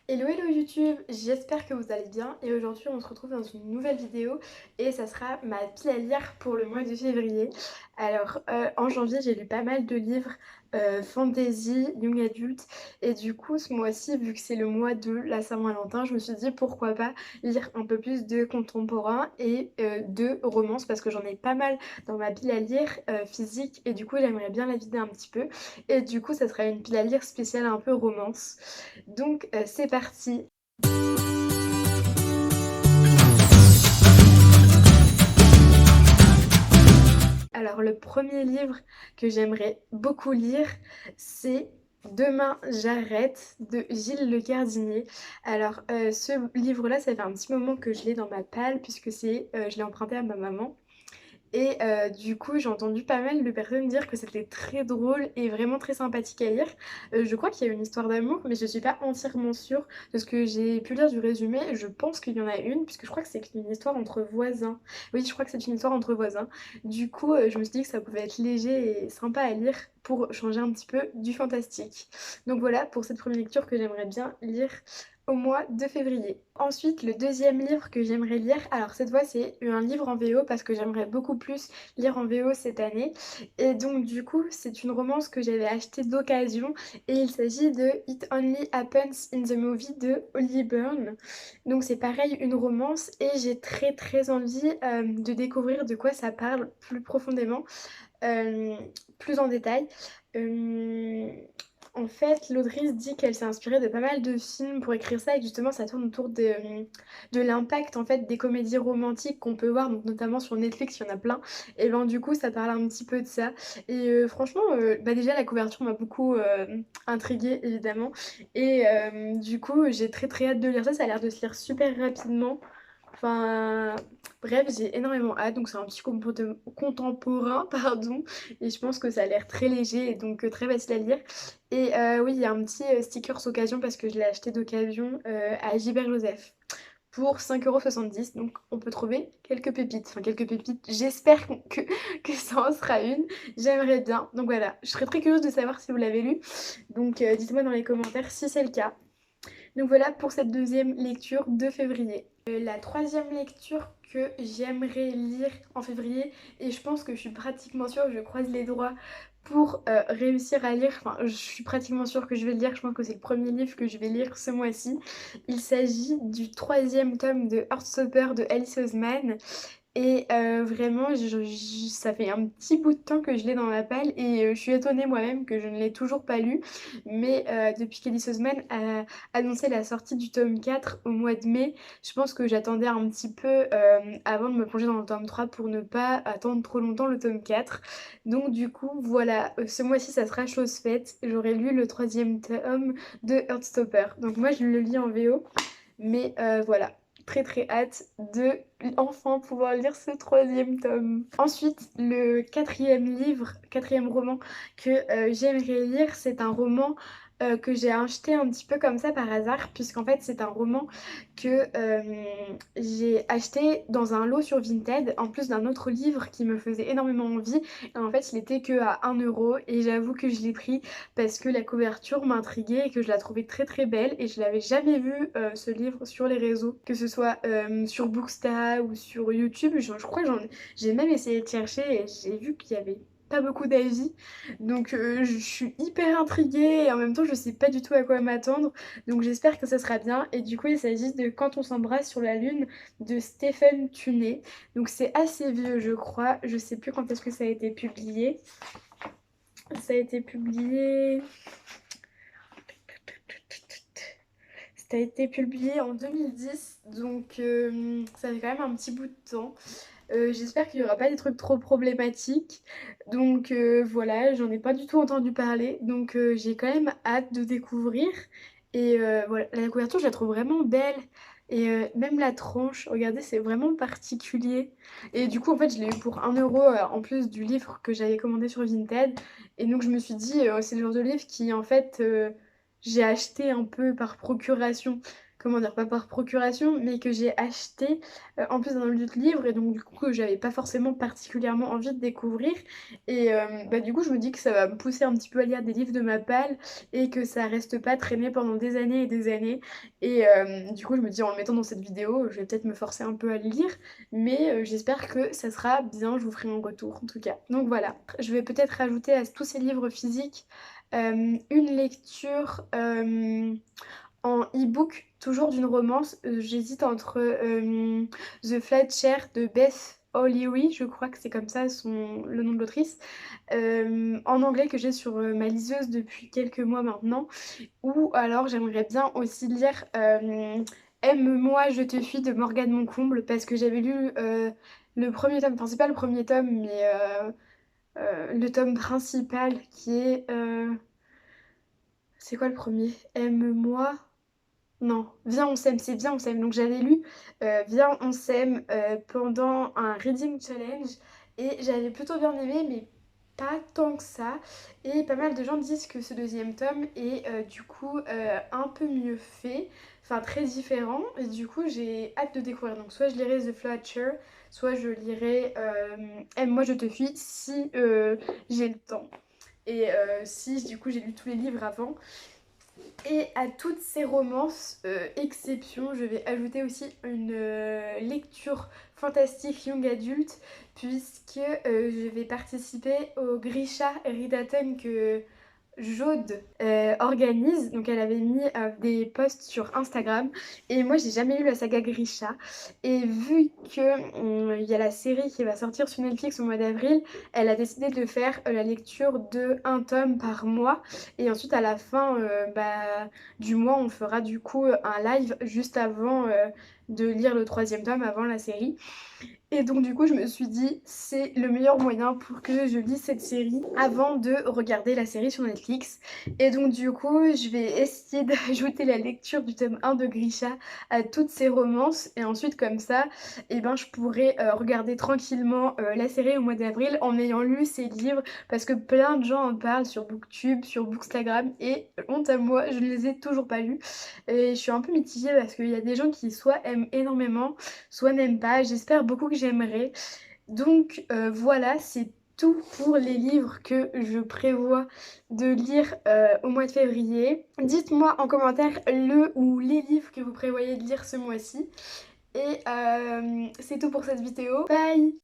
Hello hello YouTube, j'espère que vous allez bien et aujourd'hui on se retrouve dans une nouvelle vidéo et ça sera ma pile à lire pour le mois de février. Alors en janvier j'ai lu pas mal de livres fantasy, young adult et du coup ce mois-ci vu que c'est le mois de la Saint-Valentin je me suis dit pourquoi pas lire un peu plus de contemporain et de romance parce que j'en ai pas mal dans ma pile à lire physique et du coup j'aimerais bien la vider un petit peu et du coup ça sera une pile à lire spéciale un peu romance. Donc c'est parti. Alors le premier livre que j'aimerais beaucoup lire, c'est Demain j'arrête de Gilles Le Gardinier. Alors ce livre-là, ça fait un petit moment que je l'ai dans ma palle puisque je l'ai emprunté à ma maman. Et du coup, j'ai entendu pas mal de personnes dire que c'était très drôle et vraiment très sympathique à lire. Je crois qu'il y a une histoire d'amour, mais je suis pas entièrement sûre de ce que j'ai pu lire du résumé. Je pense qu'il y en a une, puisque je crois que c'est une histoire entre voisins. Oui, je crois que c'est une histoire entre voisins. Du coup, je me suis dit que ça pouvait être léger et sympa à lire pour changer un petit peu du fantastique. Donc voilà pour cette première lecture que j'aimerais bien lire au mois de février. Ensuite, le deuxième livre que j'aimerais lire, alors cette fois c'est un livre en VO parce que j'aimerais beaucoup plus lire en VO cette année. Et donc du coup, c'est une romance que j'avais achetée d'occasion et il s'agit de It Only Happens in the Movie de Holly Byrne. Donc c'est pareil, une romance et j'ai très très envie de découvrir de quoi ça parle plus profondément euh, plus en détail. Euh, En fait, l'autrice dit qu'elle s'est inspirée de pas mal de films pour écrire ça et que justement ça tourne autour de l'impact en fait des comédies romantiques qu'on peut voir, donc notamment sur Netflix, il y en a plein. Et ben du coup ça parle un petit peu de ça. Et franchement, bah déjà la couverture m'a beaucoup intriguée évidemment. Et du coup j'ai très très hâte de lire ça, ça a l'air de se lire super rapidement. Enfin, bref, j'ai énormément hâte. Donc, c'est un petit contemporain, pardon. Et je pense que ça a l'air très léger et donc très facile à lire. Et oui, il y a un petit stickers occasion parce que je l'ai acheté d'occasion à Gilbert Joseph pour 5,70 €. Donc, on peut trouver quelques pépites. Enfin, quelques pépites. J'espère que ça en sera une. J'aimerais bien. Donc, voilà. Je serais très curieuse de savoir si vous l'avez lu. Donc, dites-moi dans les commentaires si c'est le cas. Donc voilà pour cette deuxième lecture de février. La troisième lecture que j'aimerais lire en février, et je pense que je suis pratiquement sûre, je croise les doigts pour réussir à lire, enfin je suis pratiquement sûre que je vais le lire, je pense que c'est le premier livre que je vais lire ce mois-ci. Il s'agit du troisième tome de Heartstopper de Alice Oseman. Et vraiment, ça fait un petit bout de temps que je l'ai dans ma palle et je suis étonnée moi-même que je ne l'ai toujours pas lu. Mais depuis qu'Elise Oseman a annoncé la sortie du tome 4 au mois de mai, je pense que j'attendais un petit peu avant de me plonger dans le tome 3 pour ne pas attendre trop longtemps le tome 4. Donc du coup, voilà, ce mois-ci, ça sera chose faite. J'aurai lu le troisième tome de Heartstopper. Donc moi, je le lis en VO. Mais voilà, très très hâte de enfin pouvoir lire ce troisième tome. Ensuite, le quatrième roman que j'aimerais lire, c'est un roman que j'ai acheté un petit peu comme ça par hasard, puisqu'en fait c'est un roman que j'ai acheté dans un lot sur Vinted, en plus d'un autre livre qui me faisait énormément envie. Et en fait, il était que à 1 € et j'avoue que je l'ai pris parce que la couverture m'intriguait et que je la trouvais très très belle et je l'avais jamais vu ce livre sur les réseaux, que ce soit sur Booksta ou sur YouTube. Je crois que j'ai même essayé de chercher et j'ai vu qu'il y avait pas beaucoup d'avis. Donc je suis hyper intriguée et en même temps je sais pas du tout à quoi m'attendre. Donc j'espère que ça sera bien. Et du coup il s'agit de Quand on s'embrasse sur la lune de Stephen Tunney. Donc c'est assez vieux je crois. Je sais plus quand est-ce que ça a été publié. Ça a été publié. Ça a été publié en 2010, donc ça fait quand même un petit bout de temps. J'espère qu'il n'y aura pas des trucs trop problématiques. Donc voilà, j'en ai pas du tout entendu parler. Donc j'ai quand même hâte de découvrir. Et voilà, la couverture, je la trouve vraiment belle. Et même la tranche, regardez, c'est vraiment particulier. Et du coup, en fait, je l'ai eu pour 1 € en plus du livre que j'avais commandé sur Vinted. Et donc, je me suis dit, c'est le genre de livre qui, en fait, j'ai acheté un peu par procuration. comment dire? Pas par procuration, mais que j'ai acheté, en plus d'un autre livre et donc du coup que j'avais pas forcément particulièrement envie de découvrir et bah, du coup je me dis que ça va me pousser un petit peu à lire des livres de ma palle et que ça reste pas traîné pendant des années et des années et du coup je me dis en le mettant dans cette vidéo, je vais peut-être me forcer un peu à le lire, mais j'espère que ça sera bien, je vous ferai mon retour en tout cas. Donc voilà, je vais peut-être rajouter à tous ces livres physiques, une lecture, en e-book, toujours d'une romance. J'hésite entre The Flight Chair de Beth O'Leary, je crois que c'est comme ça le nom de l'autrice, en anglais que j'ai sur ma liseuse depuis quelques mois maintenant. Ou alors j'aimerais bien aussi lire Aime-moi, je te fuis de Morgane Moncomble parce que j'avais lu le premier tome, enfin c'est pas le premier tome, mais le tome principal qui est... c'est quoi le premier? Aime-moi? Non, Viens on s'aime, c'est Viens on s'aime. Donc j'avais lu Viens on s'aime pendant un reading challenge et j'avais plutôt bien aimé, mais pas tant que ça. Et pas mal de gens disent que ce deuxième tome est du coup un peu mieux fait, enfin très différent. Et du coup j'ai hâte de découvrir. Donc soit je lirai The Flatcher, soit je lirai Aime-moi je te fuis si j'ai le temps. Et si du coup j'ai lu tous les livres avant. Et à toutes ces romances, exception, je vais ajouter aussi une lecture fantastique young adulte, puisque je vais participer au Grisha Readathon que Jaude organise. Donc elle avait mis des posts sur Instagram et moi j'ai jamais lu la saga Grisha et vu que il y a la série qui va sortir sur Netflix au mois d'avril, elle a décidé de faire la lecture de un tome par mois et ensuite à la fin du mois on fera du coup un live juste avant de lire le troisième tome avant la série. Et donc du coup je me suis dit c'est le meilleur moyen pour que je lise cette série avant de regarder la série sur Netflix. Et donc du coup je vais essayer d'ajouter la lecture du tome 1 de Grisha à toutes ces romances et ensuite comme ça je pourrai regarder tranquillement la série au mois d'avril en ayant lu ces livres parce que plein de gens en parlent sur Booktube, sur Bookstagram et honte à moi je ne les ai toujours pas lus et je suis un peu mitigée parce qu'il y a des gens qui soit aiment énormément soit n'aiment pas. J'espère beaucoup que j'aimerai. Donc voilà, c'est tout pour les livres que je prévois de lire au mois de février. Dites-moi en commentaire le ou les livres que vous prévoyez de lire ce mois-ci. Et c'est tout pour cette vidéo. Bye!